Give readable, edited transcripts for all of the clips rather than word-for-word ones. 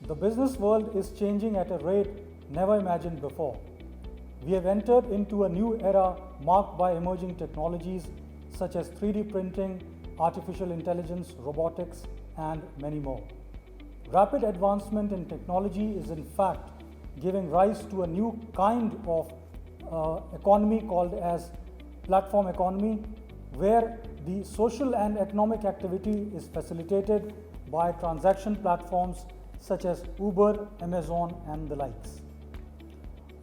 The business world is changing at a rate never imagined before. We have entered into a new era marked by emerging technologies such as 3D printing, artificial intelligence, robotics, and many more. Rapid advancement in technology is in fact giving rise to a new kind of economy called as platform economy, where the social and economic activity is facilitated by transaction platforms such as Uber, Amazon, and the likes.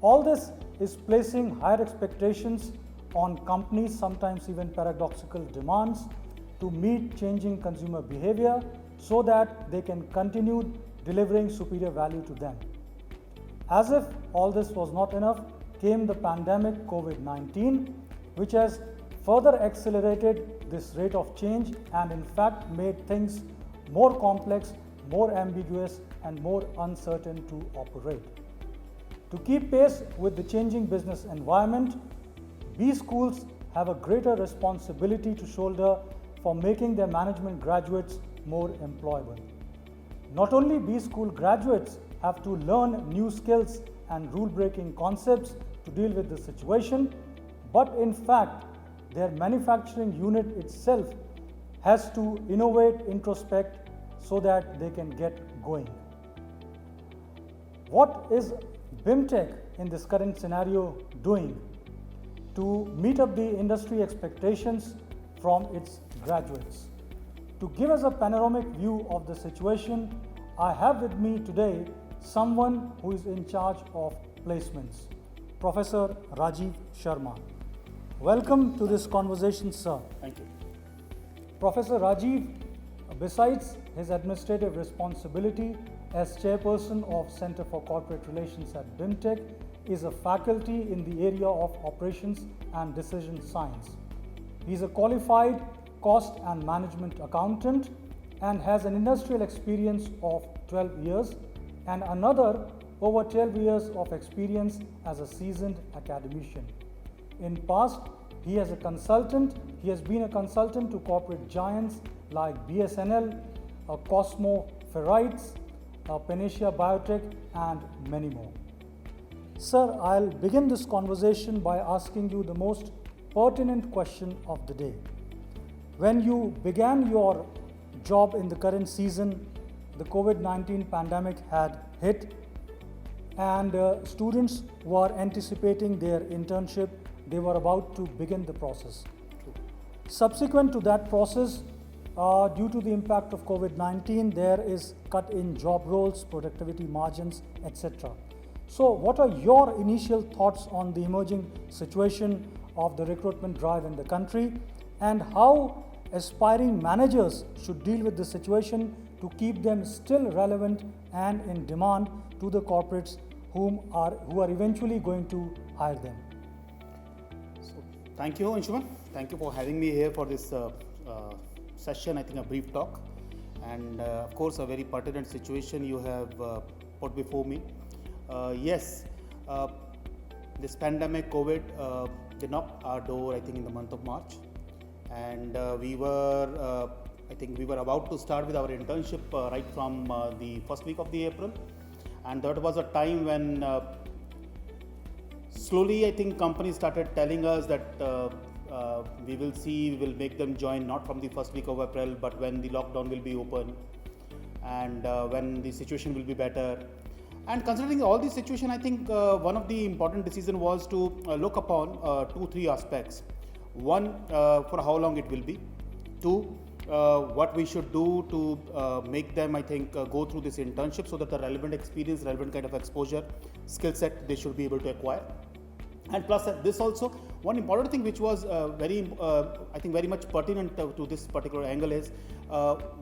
All this is placing higher expectations on companies, sometimes even paradoxical demands, to meet changing consumer behavior so that they can continue delivering superior value to them. As if all this was not enough, came the pandemic COVID-19, which has further accelerated this rate of change and in fact made things more complex, more ambiguous, and more uncertain to operate. To keep pace with the changing business environment, B schools have a greater responsibility to shoulder for making their management graduates more employable. Not only B school graduates have to learn new skills and rule-breaking concepts to deal with the situation, but in fact, their manufacturing unit itself has to innovate, introspect, so that they can get going. What is BIMTech in this current scenario doing to meet up the industry expectations from its graduates? To give us a panoramic view of the situation, I have with me today someone who is in charge of placements, Professor Rajiv Sharma. Welcome to this conversation, sir. Thank you. Professor Rajiv, besides his administrative responsibility as chairperson of Center for Corporate Relations at BIMTech, is a faculty in the area of operations and decision science. He is a qualified cost and management accountant and has an industrial experience of 12 years and another over 12 years of experience as a seasoned academician. In past, he has been a consultant to corporate giants like BSNL, Cosmo Ferrites, Panacea Biotech, and many more. Sir, I'll begin this conversation by asking you the most pertinent question of the day. When you began your job in the current season, the COVID-19 pandemic had hit, and students were anticipating their internship. They were about to begin the process. Subsequent to that process, due to the impact of COVID-19, there is cut in job roles, productivity margins, etc. So what are your initial thoughts on the emerging situation of the recruitment drive in the country, and how aspiring managers should deal with the situation to keep them still relevant and in demand to the corporates who are eventually going to hire them? So, thank you, Anshuman. Thank you for having me here for this session, I think a brief talk, and of course a very pertinent situation you have put before me. Yes, this pandemic, COVID, they knocked our door, I think, in the month of March, and we were about to start with our internship right from the first week of the April, and that was a time when slowly, I think, companies started telling us that we will make them join not from the first week of April, but when the lockdown will be open and when the situation will be better. And considering all this situation, I think one of the important decisions was to look upon 2-3 aspects. One, for how long it will be. Two, what we should do to make them, I think, go through this internship so that the relevant experience, relevant kind of exposure, skill set they should be able to acquire. And plus this also, one important thing which was I think very much pertinent to this particular angle is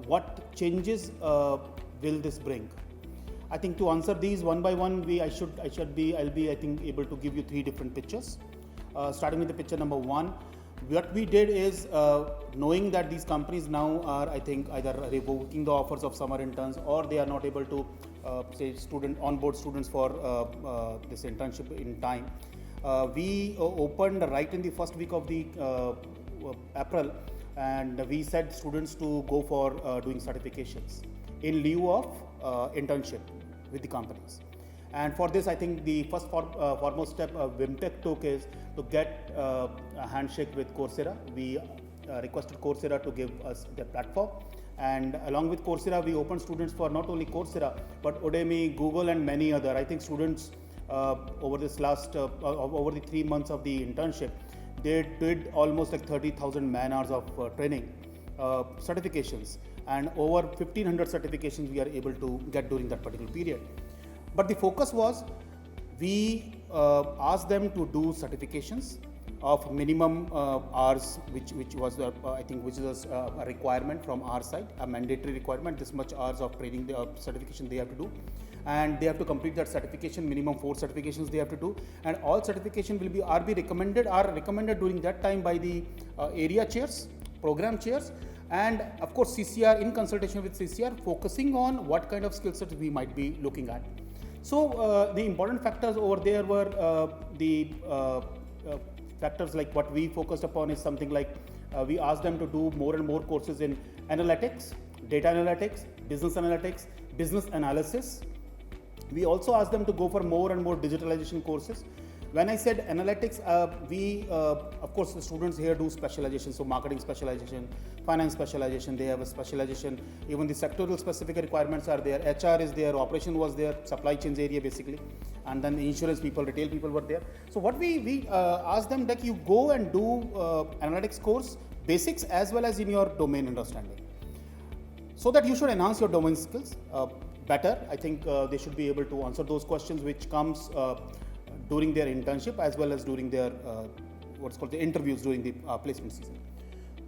what changes will this bring. I think to answer these one by one, I'll be I think able to give you 3 different pictures. Starting with the picture number 1, what we did is knowing that these companies now are, I think, either revoking the offers of summer interns or they are not able to onboard students for this internship in time. We opened right in the first week of the April, and we said students to go for doing certifications in lieu of internship. with the companies. And for this, I think the first foremost step Vimtech took is to get a handshake with Coursera. We requested Coursera to give us their platform, and along with Coursera, we opened students for not only Coursera but Udemy, Google, and many other. I think students over this last over the 3 months of the internship, they did almost like 30,000 man hours of training, certifications, and over 1,500 certifications we are able to get during that particular period. But the focus was, we asked them to do certifications of minimum hours, which was I think which is a requirement from our side, a mandatory requirement. This much hours of training, the certification they have to do, and they have to complete that certification. Minimum 4 certifications they have to do, and all certification will be recommended during that time by the area chairs, program chairs, and of course CCR, in consultation with CCR, focusing on what kind of skill sets we might be looking at. So the important factors over there were the factors like what we focused upon is something like we asked them to do more and more courses in analytics, data analytics, business analysis. We also asked them to go for more and more digitalization courses. When I said analytics, of course, the students here do specialization, so marketing specialization, finance specialization, they have a specialization, even the sectoral specific requirements are there, HR is there, operation was there, supply chains area basically, and then the insurance people, retail people were there. So what we asked them that you go and do analytics course, basics as well as in your domain understanding, so that you should enhance your domain skills better. I think they should be able to answer those questions which comes during their internship as well as during their what's called the interviews during the placement season.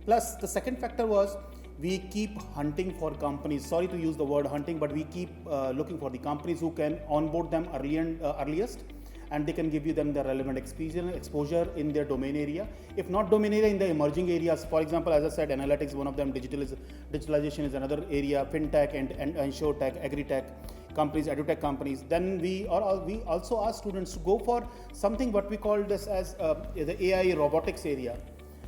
Plus, the second factor was, we keep hunting for companies. Sorry to use the word hunting, but we keep looking for the companies who can onboard them earliest, and they can give you them the relevant exposure in their domain area. If not domain area, in the emerging areas. For example, as I said, analytics, one of them, digitalization is another area, fintech and insurtech, agri-tech companies, edutech companies. Then we also ask students to go for something what we call this as the AI robotics area,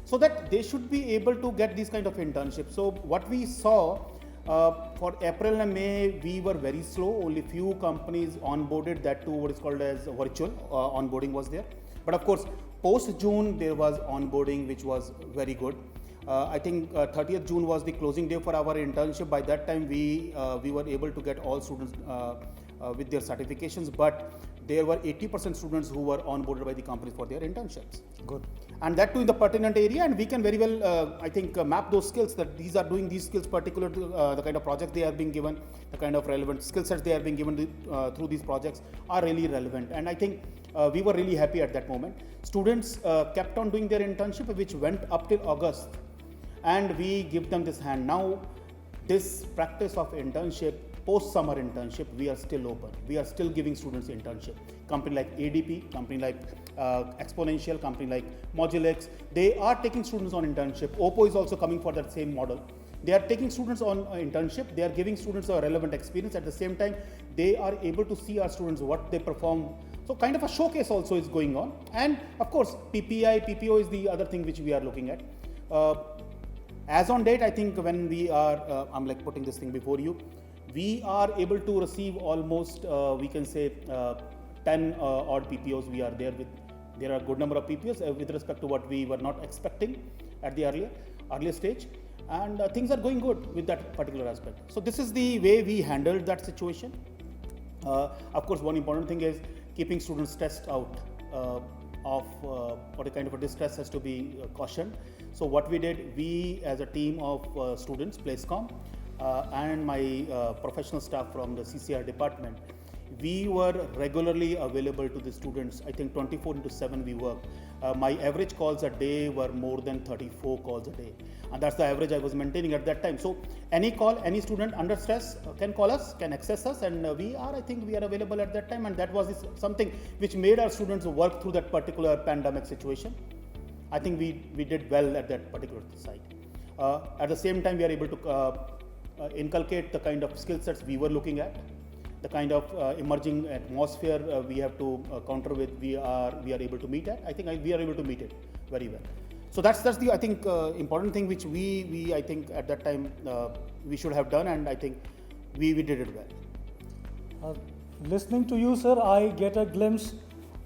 so that they should be able to get these kind of internships. So what we saw for April and May, we were very slow. Only few companies onboarded, that too what is called as virtual onboarding was there. But of course, post June there was onboarding, which was very good. I think 30th June was the closing day for our internship. By that time, we were able to get all students with their certifications, but there were 80% students who were onboarded by the companies for their internships. Good. And that too in the pertinent area, and we can very well, I think, map those skills, that these are doing these skills particular to the kind of projects they are being given, the kind of relevant skill sets they are being given through these projects are really relevant. And I think we were really happy at that moment. Students kept on doing their internship, which went up till August, and we give them this hand. Now, this practice of internship, post-summer internship, we are still open. We are still giving students internship. Company like ADP, company like Exponential, company like Modulex, they are taking students on internship. Oppo is also coming for that same model. They are taking students on internship. They are giving students a relevant experience. At the same time, they are able to see our students, what they perform. So kind of a showcase also is going on. And of course, PPO is the other thing which we are looking at. As on date, I think when we are, I'm like putting this thing before you, we are able to receive almost, we can say, 10 odd PPOs we are there with. There are a good number of PPOs with respect to what we were not expecting at the earlier stage. And things are going good with that particular aspect. So this is the way we handled that situation. Of course, one important thing is keeping students stressed out of what a kind of a distress has to be cautioned. So what we did, we as a team of students, Placecom, and my professional staff from the CCR department, we were regularly available to the students. I think 24/7 we work. My average calls a day were more than 34 calls a day. And that's the average I was maintaining at that time. So any call, any student under stress can call us, can access us, and I think we are available at that time. And that was something which made our students work through that particular pandemic situation. I think we did well at that particular site. At the same time, we are able to inculcate the kind of skill sets we were looking at, the kind of emerging atmosphere we have to counter with. We are able to meet at. I think we are able to meet it very well. So that's the I think important thing which we I think at that time we should have done, and I think we did it well. Listening to you, sir, I get a glimpse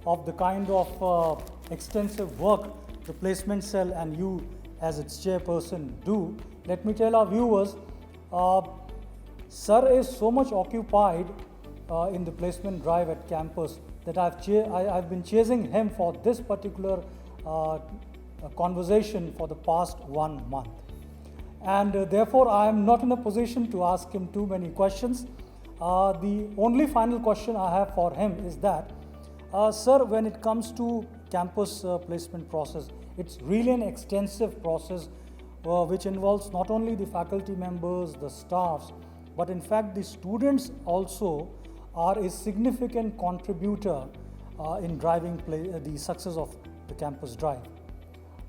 of the kind of extensive work the placement cell and you as its chairperson do. Let me tell our viewers, sir is so much occupied in the placement drive at campus that I've been chasing him for this particular conversation for the past 1 month. And therefore, I am not in a position to ask him too many questions. The only final question I have for him is that, sir, when it comes to campus placement process, it's really an extensive process which involves not only the faculty members, the staffs, but in fact the students also are a significant contributor in driving the success of the campus drive.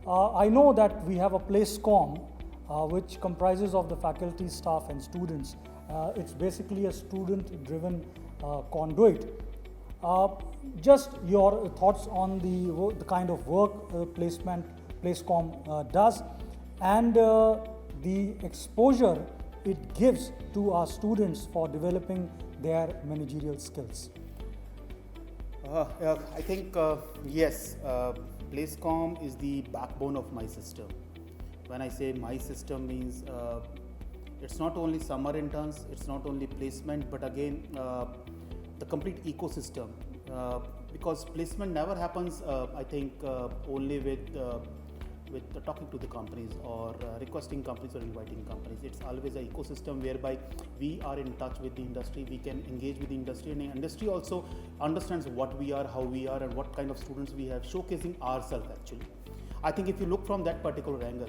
I know that we have a PlaceCom which comprises of the faculty, staff and students. It's basically a student-driven conduit. Just your thoughts on the kind of work PlaceCom does and the exposure it gives to our students for developing their managerial skills. I think yes, PlaceCom is the backbone of my system. When I say my system means it's not only summer interns, it's not only placement, but again the complete ecosystem. Because placement never happens, I think, only with talking to the companies or requesting companies or inviting companies. It's always an ecosystem whereby we are in touch with the industry, we can engage with the industry, and the industry also understands what we are, how we are, and what kind of students we have, showcasing ourselves actually. I think if you look from that particular angle,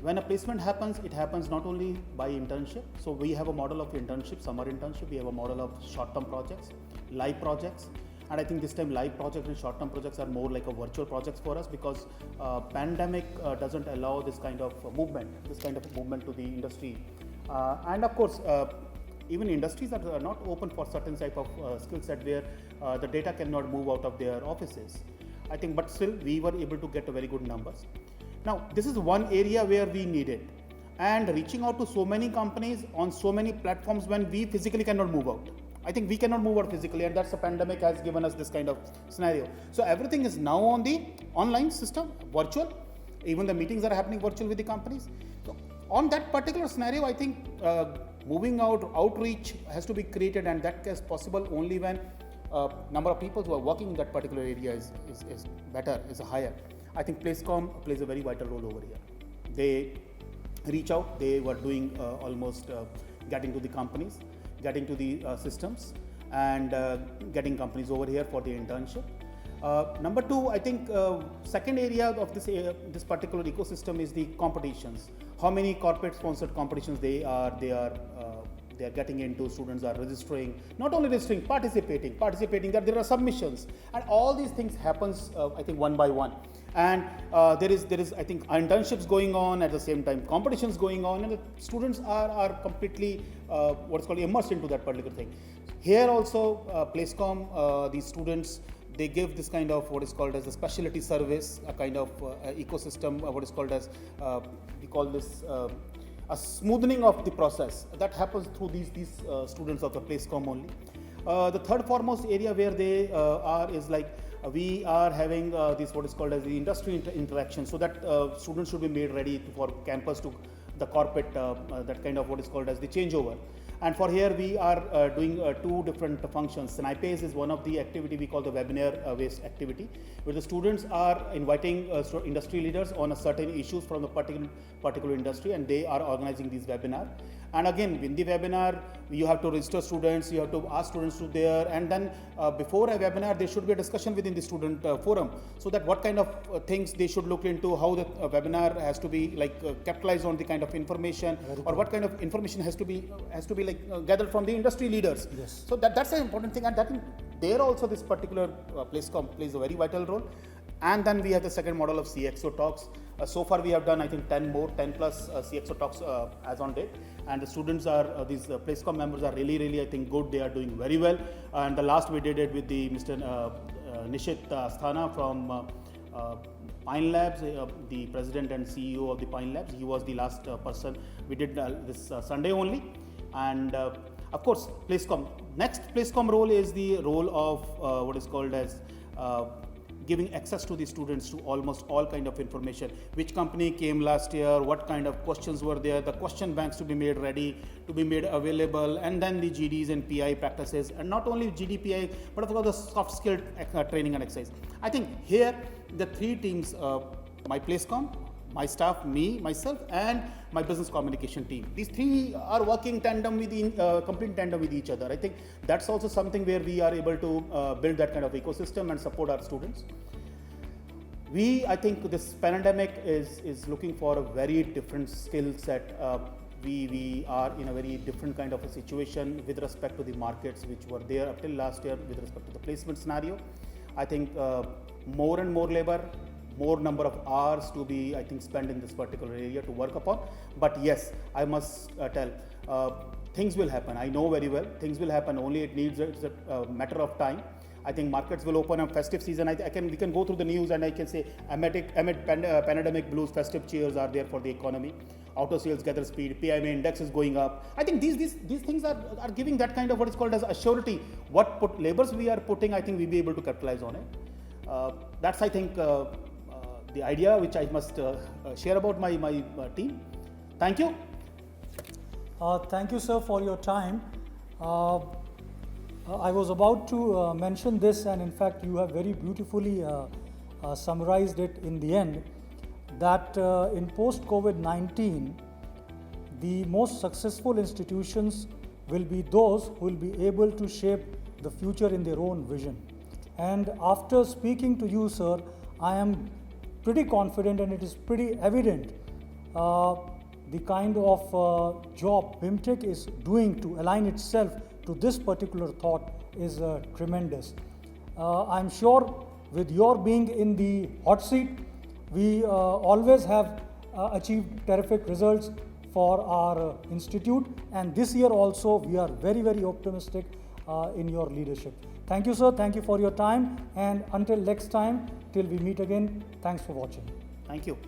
when a placement happens, it happens not only by internship. So we have a model of internship, summer internship, we have a model of short-term projects, live projects. And I think this time live projects and short-term projects are more like a virtual projects for us because pandemic doesn't allow this kind of movement to the industry. And of course, even industries are not open for certain type of skill set where the data cannot move out of their offices. I think, but still we were able to get a very good numbers. Now, this is one area where we need it. And reaching out to so many companies on so many platforms when we physically cannot move out. I think we cannot move out physically, and that's the pandemic has given us this kind of scenario. So everything is now on the online system, virtual. Even the meetings are happening virtual with the companies. So on that particular scenario, I think moving out, outreach has to be created, and that is possible only when number of people who are working in that particular area is better, is higher. I think PlaceCom plays a very vital role over here. They reach out, they were doing almost getting to the companies, getting to the systems, and getting companies over here for the internship. Number two, I think second area of this particular ecosystem is the competitions. How many corporate sponsored competitions they are getting into, students are registering, not only registering, participating, that there are submissions, and all these things happens I think one by one. And there is I think internships going on at the same time, competitions going on, and the students are completely what's called immersed into that particular thing. Here also PlaceCom, these students, they give this kind of what is called as a specialty service, a kind of ecosystem, what is called as we call this a smoothing of the process that happens through these students of the PlaceCom only. The third foremost area where they are is like we are having this what is called as the industry interaction, so that students should be made ready for campus to the corporate that kind of what is called as the changeover. And for here we are doing two different functions. Snipace is one of the activity we call the webinar based activity, where the students are inviting industry leaders on a certain issues from the particular industry, and they are organizing these webinar. And again, in the webinar, you have to register students, you have to ask students to there, and then before a webinar, there should be a discussion within the student forum, so that what kind of things they should look into, how the webinar has to be like capitalized on the kind of information, or what kind of information has to be like gathered from the industry leaders. Yes. So that's an important thing, and that there also this particular PlaceCom plays a very vital role. And then we have the second model of CXO talks. So far we have done I think 10 plus CXO talks as on date, and the students are these PlaceCom members are really I think good. They are doing very well. And the last we did it with the Mr. Nishit Asthana from Pine Labs, the president and CEO of the Pine Labs. He was the last person. We did this Sunday only, and of course PlaceCom, Next Placecom role is the role of what is called as giving access to the students to almost all kind of information. Which company came last year, what kind of questions were there, the question banks to be made ready, to be made available, and then the GDs and PI practices, and not only GDPI, but of course the soft skill training and exercise. I think here the three teams, my Placecom, my staff, myself, and my business communication team. These three are working complete tandem with each other. I think that's also something where we are able to build that kind of ecosystem and support our students. I think this pandemic is looking for a very different skill set. We are in a very different kind of a situation with respect to the markets which were there up till last year with respect to the placement scenario. I think more and more labor, more number of hours to be, I think, spent in this particular area to work upon. But yes, I must tell, things will happen. I know very well, things will happen. Only it needs a matter of time. I think markets will open up festive season. We can go through the news and I can say amid pandemic blues, festive cheers are there for the economy. Auto sales gather speed, PMI index is going up. I think these things are giving that kind of what is called as a surety. What labors we are putting, I think we'll be able to capitalize on it. That's, I think, the idea which I must share about my team. Thank you. Thank you, sir, for your time. I was about to mention this, and in fact you have very beautifully summarized it in the end, that in post-COVID-19, the most successful institutions will be those who will be able to shape the future in their own vision. And after speaking to you, sir, I am pretty confident, and it is pretty evident the kind of job BIMTech is doing to align itself to this particular thought is tremendous. I'm sure with your being in the hot seat, we always have achieved terrific results for our institute, and this year also we are very, very optimistic in your leadership. Thank you, sir. Thank you for your time, and until next time, till we meet again, thanks for watching. Thank you.